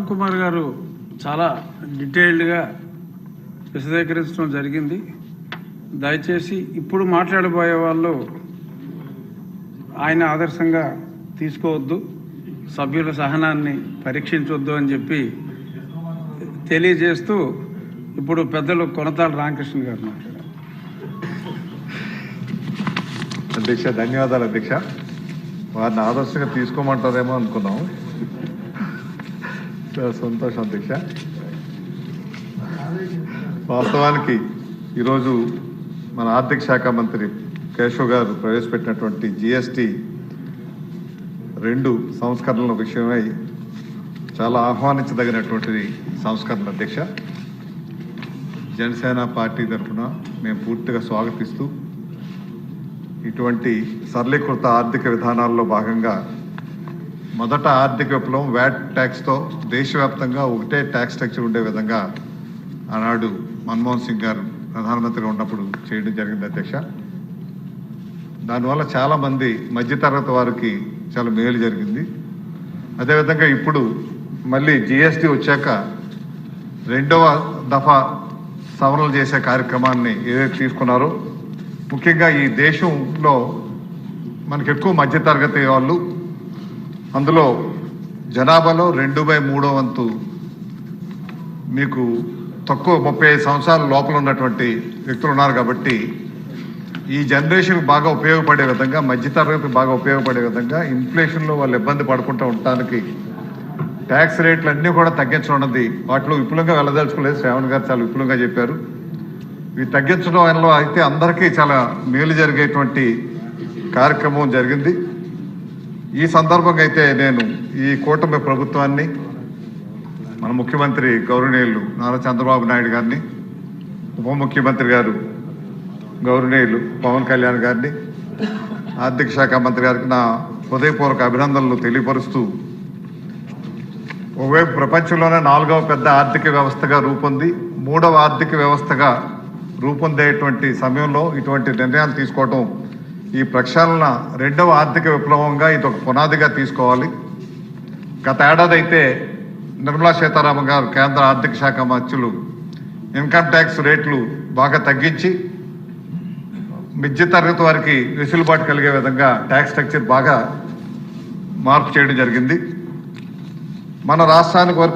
కుమార్ గారు చాలా డీటెయిల్డ్గా విశదీకరించడం జరిగింది. దయచేసి ఇప్పుడు మాట్లాడబోయే వాళ్ళు ఆయన ఆదర్శంగా తీసుకోవద్దు, సభ్యుల సహనాన్ని పరీక్షించవద్దు అని చెప్పి తెలియజేస్తూ ఇప్పుడు పెద్దలు కొనతాల రామకృష్ణ గారు మాట్లాడారు. అధ్యక్ష, ధన్యవాదాలు అధ్యక్ష. వారిని ఆదర్శంగా తీసుకోమంటారేమో అనుకున్నాం. సంతోషం అధ్యక్ష. వాస్తవానికి ఈరోజు మన ఆర్థిక శాఖ మంత్రి కేశవ్ గారు ప్రవేశపెట్టినటువంటి GST 2 సంస్కరణల విషయమై చాలా ఆహ్వానించదగినటువంటి సంస్కరణ అధ్యక్ష. జనసేన పార్టీ తరఫున మేము పూర్తిగా స్వాగతిస్తూ ఇటువంటి సరళీకృత ఆర్థిక విధానాల్లో భాగంగా మొదట ఆర్థిక విప్లవం వ్యాట్ ట్యాక్స్తో దేశవ్యాప్తంగా ఒకటే ట్యాక్స్ స్ట్రక్చర్ ఉండే విధంగా ఆనాడు మన్మోహన్ సింగ్ గారు ప్రధానమంత్రిగా ఉన్నప్పుడు చేయడం జరిగింది అధ్యక్ష. దానివల్ల చాలామంది మధ్యతరగతి వారికి చాలా మేలు జరిగింది. అదేవిధంగా ఇప్పుడు మళ్ళీ GST వచ్చాక రెండవ దఫా సవరణలు చేసే కార్యక్రమాన్ని ఏదైతే తీసుకున్నారో, ముఖ్యంగా ఈ దేశంలో మనకు ఎక్కువ మధ్యతరగతి వాళ్ళు, అందులో జనాభాలో 2/3 వంతు మీకు తక్కువ 35 సంవత్సరాల లోపల ఉన్నటువంటి వ్యక్తులు ఉన్నారు. కాబట్టి ఈ జనరేషన్కి బాగా ఉపయోగపడే విధంగా, మధ్యతరగతి బాగా ఉపయోగపడే విధంగా, ఇన్ఫ్లేషన్లో వాళ్ళు ఇబ్బంది పడుకుంటూ ఉండటానికి ట్యాక్స్ రేట్లు అన్నీ కూడా తగ్గించడం ఉన్నది. వాటిలో విపులంగా వెళ్ళదలుచుకోలేదు. శ్రావణ్ గారు చాలా విపులంగా చెప్పారు. ఇవి తగ్గించడం వల్ల అయితే అందరికీ చాలా మేలు జరిగేటువంటి కార్యక్రమం జరిగింది. ఈ సందర్భంగా అయితే నేను ఈ కూటమి ప్రభుత్వాన్ని, మన ముఖ్యమంత్రి గౌరవనీయులు నారా చంద్రబాబు నాయుడు గారిని, ఉప ముఖ్యమంత్రి గారు గౌరవనీయులు పవన్ కళ్యాణ్ గారిని, ఆర్థిక శాఖ మంత్రి గారికి నా హృదయపూర్వక అభినందనలు తెలియపరుస్తూ, ఒకవైపు ప్రపంచంలోనే 4వ పెద్ద ఆర్థిక వ్యవస్థగా రూపొంది 3వ ఆర్థిక వ్యవస్థగా రూపొందేటువంటి సమయంలో ఇటువంటి నిర్ణయాలు తీసుకోవటం, ఈ ప్రక్షాళన 2వ ఆర్థిక విప్లవంగా ఇది ఒక పునాదిగా తీసుకోవాలి. గత ఏడాది అయితే నిర్మలా సీతారామన్ గారు కేంద్ర ఆర్థిక శాఖ మంత్రులు ఇన్కమ్ ట్యాక్స్ రేట్లు బాగా తగ్గించి మధ్యతరగతి వారికి వెసులుబాటు కలిగే విధంగా ట్యాక్స్ స్ట్రక్చర్ బాగా మార్పు చేయడం జరిగింది. మన రాష్ట్రానికి